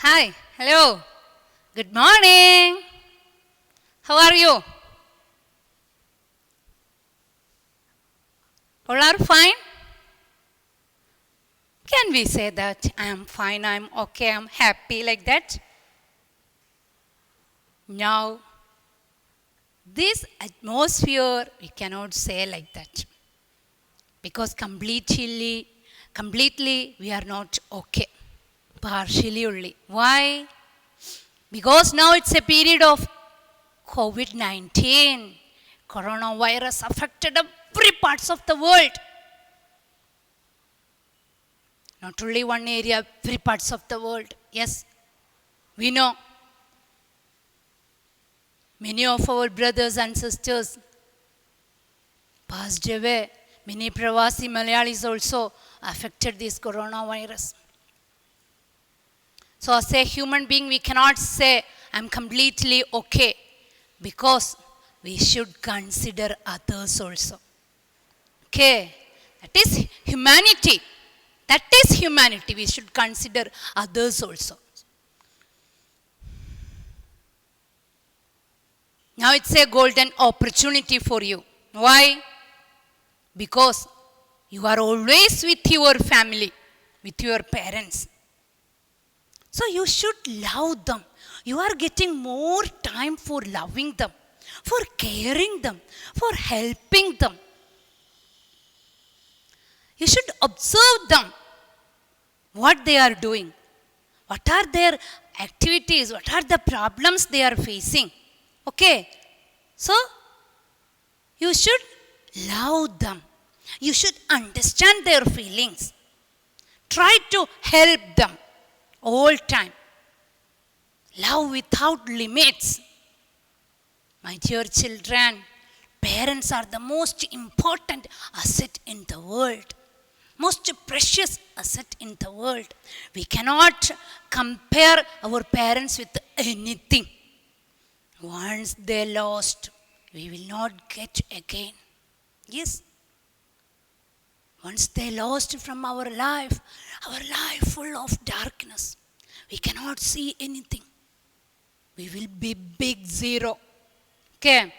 Hi, hello, good morning. How are you? All are fine? Can we say that I am fine, I am okay, I am happy like that? Now, this atmosphere we cannot say like that because completely we are not okay. Partially only. Why? Because now it's a period of COVID-19. Coronavirus affected every parts of the world. Not only one area, every parts of the world. Yes, we know. Many of our brothers and sisters passed away. Many Pravasi Malayalis also affected this coronavirus. So as a human being, we cannot say, I'm completely okay, because we should consider others also. Okay, that is humanity. That is humanity. We should consider others also. Now it's a golden opportunity for you. Why? Because you are always with your family, with your parents. So you should love them. You are getting more time for loving them, for caring them, for helping them. You should observe them, what they are doing, what are their activities, what are the problems they are facing. Okay, so you should love them. You should understand their feelings. Try to help them all time. Love without limits. My dear children, parents are the most important asset in the world. Most precious asset in the world. We cannot compare our parents with anything. Once they lost, we will not get again. Yes. Once they lost from our life full of darkness. We cannot see anything. We will be big zero. Okay.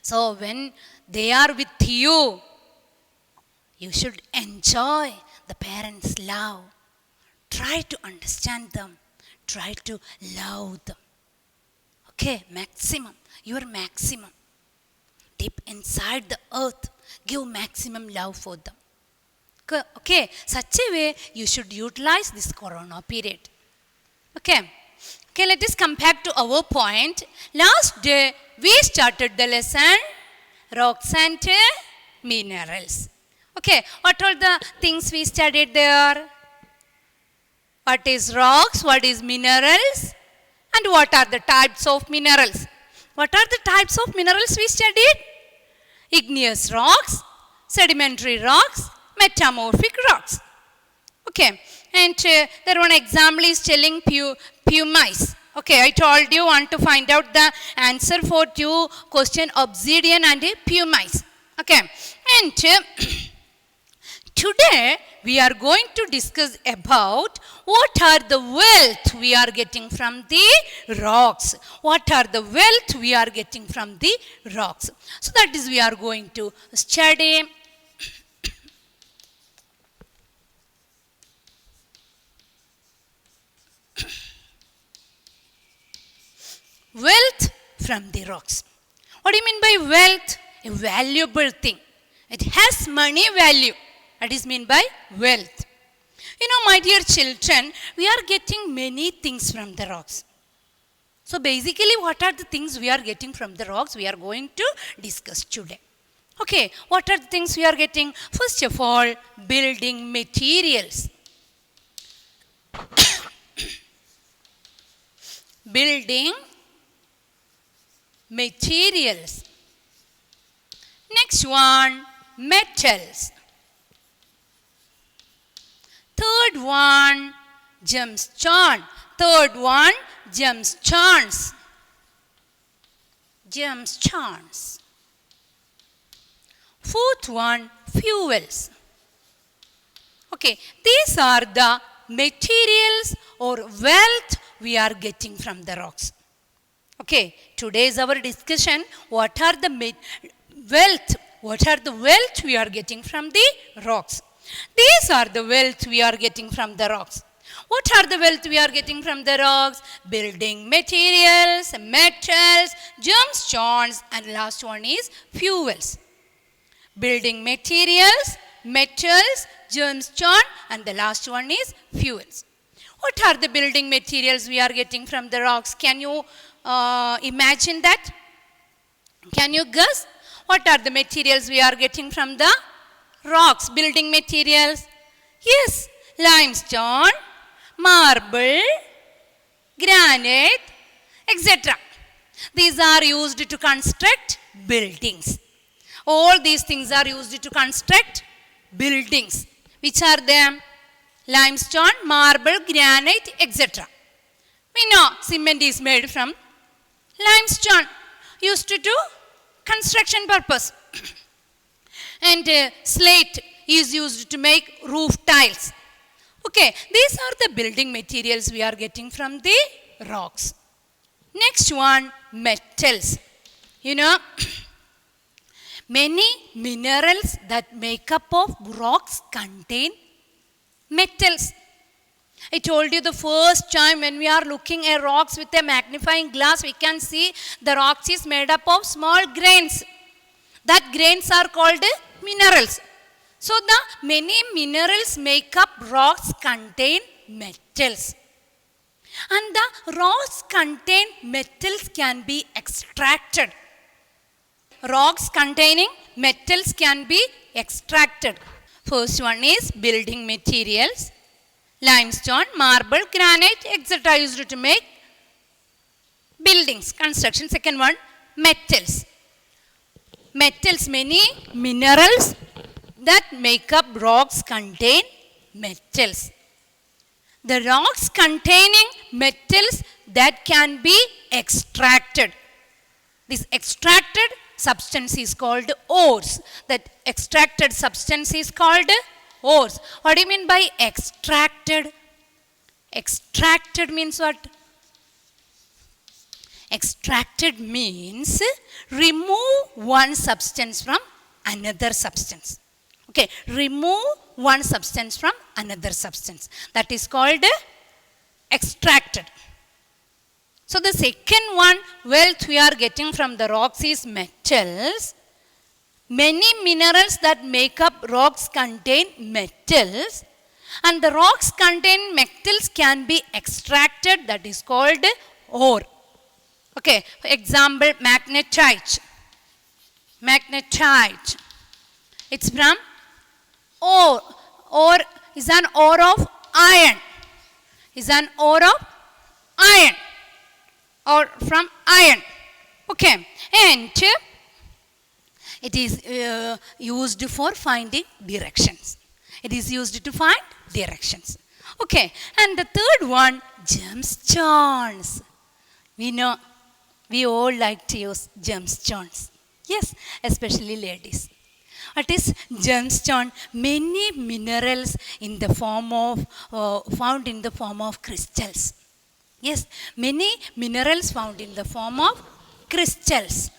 So when they are with you, you should enjoy the parents' love. Try to understand them. Try to love them. Okay, maximum. Your maximum. Deep inside the earth, give maximum love for them. Okay, such a way you should utilize this corona period. Okay, let us come back to our point. Last day, we started the lesson, rocks and minerals. Okay, what are the things we studied there? What is rocks? What is minerals? And what are the types of minerals? What are the types of minerals we studied? Igneous rocks, sedimentary rocks, metamorphic rocks. Okay, and there one example is telling pumice. Okay, I told you want to find out the answer for two question, obsidian and pumice. Okay, and today we are going to discuss about what are the wealth we are getting from the rocks. What are the wealth we are getting from the rocks. So that is we are going to study. Wealth from the rocks. What do you mean by wealth? A valuable thing. It has money value. That is mean by wealth. You know, my dear children, we are getting many things from the rocks. So basically, what are the things we are getting from the rocks? We are going to discuss today. Okay, what are the things we are getting? First of all, building materials. Building materials. Next one, metals. Third one, gemstone. Third one, gemstones. Gemstones. Fourth one, fuels. Okay, these are the materials or wealth we are getting from the rocks. Okay, today is our discussion. What are the wealth? What are the wealth we are getting from the rocks? These are the wealth we are getting from the rocks. What are the wealth we are getting from the rocks? Building materials, metals, gemstones, and last one is fuels. Building materials, metals, gemstone, and the last one is fuels. What are the building materials we are getting from the rocks? Can you imagine that? Can you guess? What are the materials we are getting from the rocks? Building materials. Yes, limestone, marble, granite, etc. These are used to construct buildings. All these things are used to construct buildings. Which are them? Limestone, marble, granite, etc. We know cement is made from limestone, used to do construction purpose. And slate is used to make roof tiles. Okay, these are the building materials we are getting from the rocks. Next one, metals. You know, many minerals that make up of rocks contain metals. I told you the first time when we are looking at rocks with a magnifying glass, we can see the rocks is made up of small grains. That grains are called minerals. So the many minerals make up rocks contain metals. And the rocks contain metals can be extracted. Rocks containing metals can be extracted. First one is building materials. Limestone, marble, granite, etc. used to make buildings, construction. Second one, metals. Metals, many minerals that make up rocks contain metals. The rocks containing metals that can be extracted. This extracted substance is called ores. That extracted substance is called ores. What do you mean by extracted? Extracted means what? Extracted means remove one substance from another substance. Okay, remove one substance from another substance. That is called extracted. So the second one wealth we are getting from the rocks is metals. Many minerals that make up rocks contain metals, and the rocks contain metals can be extracted. That is called ore. Okay, for example, magnetite. Magnetite. It's from ore. Ore is an ore of iron. Is an ore of iron. Or from iron. Okay, and it is used for finding directions. It is used to find directions. Okay, and the third one, gemstones. We know, we all like to use gemstones. Yes, especially ladies. What is gemstone? Many minerals in the form of, found in the form of crystals. Yes, many minerals found in the form of crystals.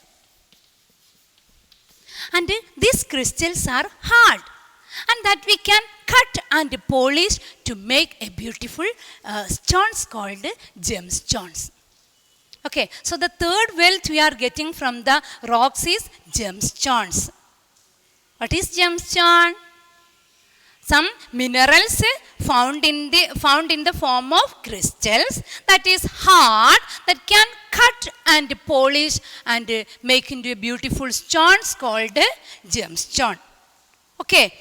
And these crystals are hard, and that we can cut and polish to make a beautiful stones called gemstones. Okay, so the third wealth we are getting from the rocks is gemstones. What is gemstone? Some minerals found in the form of crystals that is hard, that can cut and polish and make into a beautiful stones called gemstone. Okay,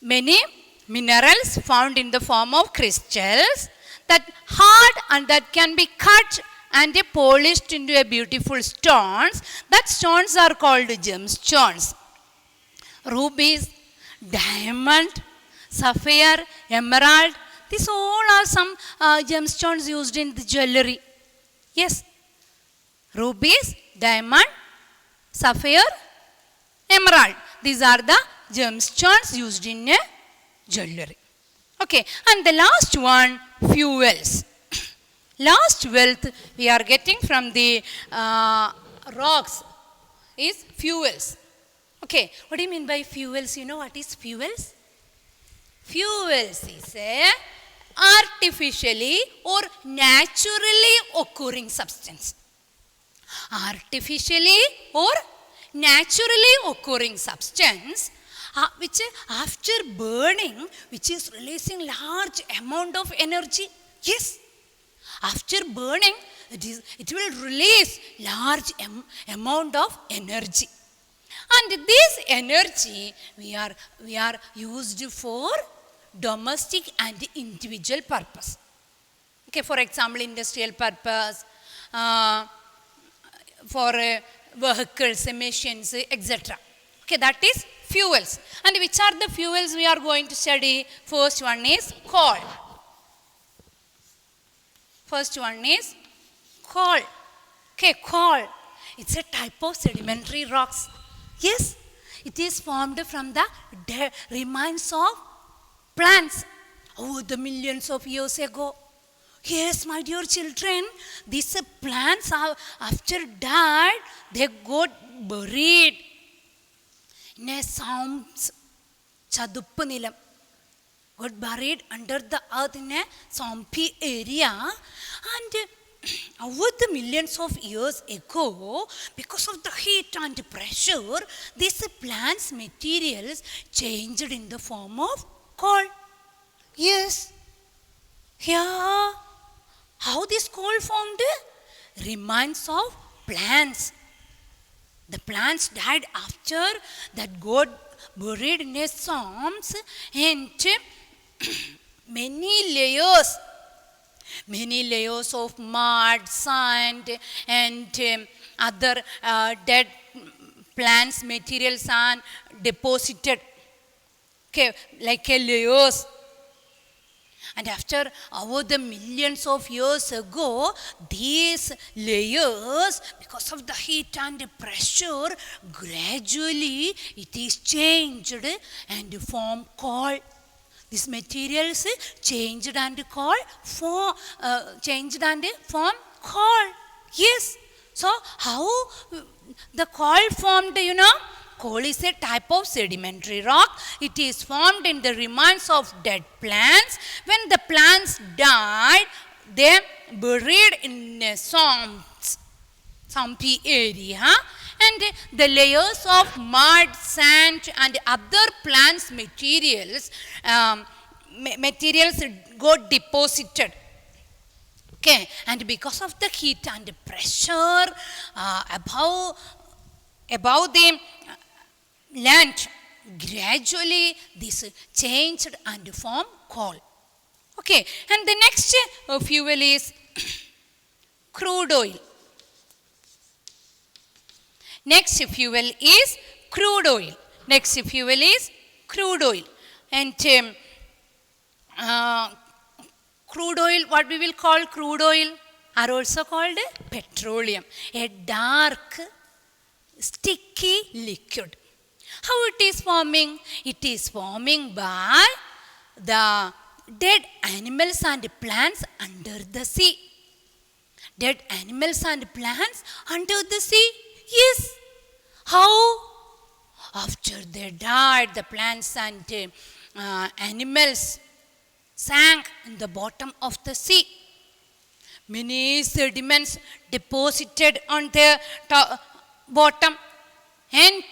many minerals found in the form of crystals that hard and that can be cut and polished into a beautiful stones. That stones are called gemstones. Rubies, diamond, sapphire, emerald, these all are some gemstones used in the jewelry. Yes, rubies, diamond, sapphire, emerald, these are the gemstones used in jewelry. Okay, and the last one, fuels. Last wealth we are getting from the rocks is fuels. Okay, what do you mean by fuels? You know what is fuels? Fuels is a artificially or naturally occurring substance. Artificially or naturally occurring substance which after burning, which is releasing large amount of energy. Yes, after burning, it will release large amount of energy. And this energy we are used for domestic and individual purpose. Okay, for example, industrial purpose, for vehicles, emissions, etc. Okay, that is fuels. And which are the fuels we are going to study? First one is coal. First one is coal. Okay, coal. It's a type of sedimentary rocks. Yes, it is formed from the remains of plants over the millions of years ago. Yes, my dear children, these plants have, after died, they got buried in a swamps, Chaduppu Nilam. Got buried under the earth in a swampy area, and over the millions of years ago, because of the heat and pressure, these plants materials changed in the form of coal. Yes. Here, how this coal formed? Remains of plants. The plants died after that got buried in a swamps, and many layers of mud, sand, and other dead plants materials are deposited. Okay, like a layers. And after over the millions of years ago, these layers, because of the heat and pressure, gradually it is changed and form coal. These materials changed and form coal. Yes. So how the coal formed, you know? Coal is a type of sedimentary rock. It is formed in the remains of dead plants. When the plants died, they buried in a swampy area, and the layers of mud, sand, and other plants materials got deposited. Okay, and because of the heat and pressure above the land, gradually this changed and formed coal. Okay, and the next fuel is crude oil. Next fuel is crude oil. Next fuel is crude oil. And crude oil, what we will call crude oil, are also called petroleum. A dark, sticky liquid. How it is forming? It is forming by the dead animals and plants under the sea. Dead animals and plants under the sea? Yes. How? After they died, the plants and animals sank in the bottom of the sea. Many sediments deposited on the bottom. And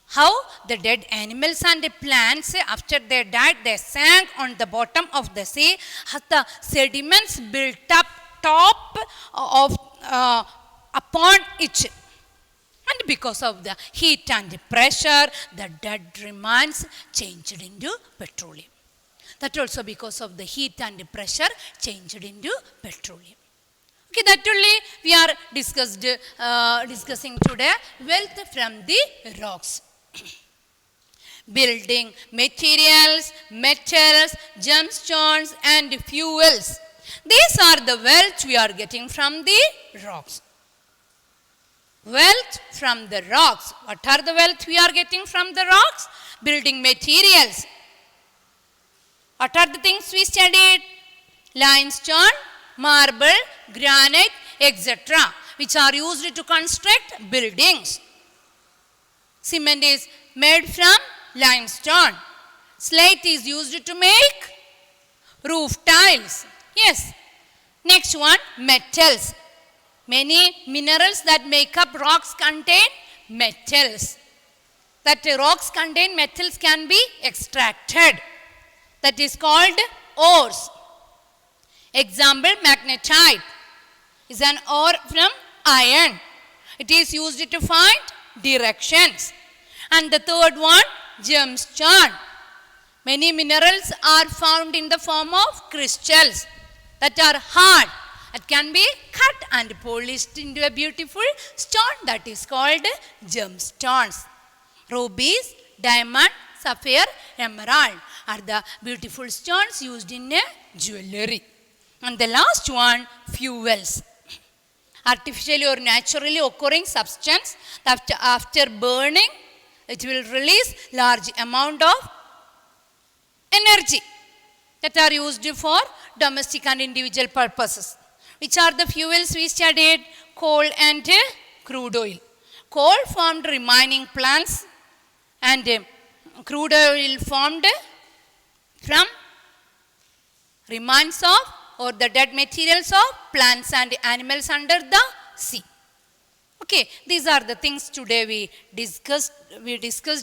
how the dead animals and the plants, after they died, they sank on the bottom of the sea. The sediments built up top of upon each. And because of the heat and the pressure, the dead remains changed into petroleum. That also because of the heat and the pressure changed into petroleum. Okay, that only we are discussing today, wealth from the rocks. Building materials, metals, gemstones, and fuels. These are the wealth we are getting from the rocks. Wealth from the rocks. What are the wealth we are getting from the rocks? Building materials. What are the things we studied? Limestone, marble, granite, etc., which are used to construct buildings. Cement is made from limestone. Slate is used to make roof tiles. Yes. Next one, metals. Many minerals that make up rocks contain metals. That rocks contain metals can be extracted. That is called ores. Example, magnetite is an ore from iron. It is used to find directions. And the third one, gemstone. Many minerals are found in the form of crystals that are hard. It can be cut and polished into a beautiful stone that is called gemstones. Rubies, diamond, sapphire, emerald are the beautiful stones used in jewelry. And the last one, fuels. Artificially or naturally occurring substance that after burning, it will release large amount of energy that are used for domestic and individual purposes. Which are the fuels we studied? Coal and crude oil. Coal formed remaining plants and crude oil formed from remains of or the dead materials of plants and animals under the sea. Okay, these are the things today we discussed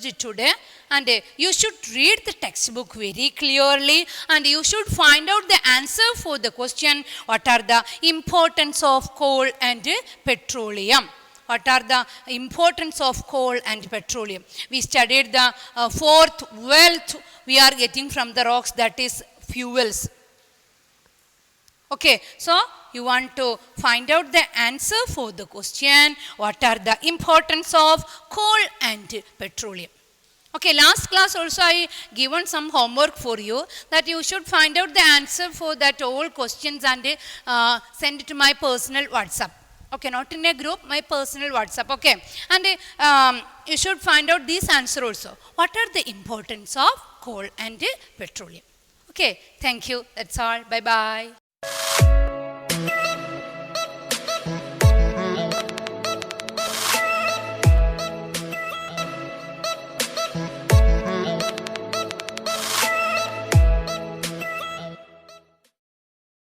it today, and you should read the textbook very clearly, and you should find out the answer for the question, what are the importance of coal and petroleum. What are the importance of coal and petroleum? We studied the fourth wealth we are getting from the rocks, that is fuels. Okay, so you want to find out the answer for the question, what are the importance of coal and petroleum. Okay, last class also I given some homework for you, that you should find out the answer for that all questions and send it to my personal WhatsApp. Okay, not in a group, my personal WhatsApp. Okay, and you should find out this answer also. What are the importance of coal and petroleum? Okay, thank you. That's all. Bye-bye.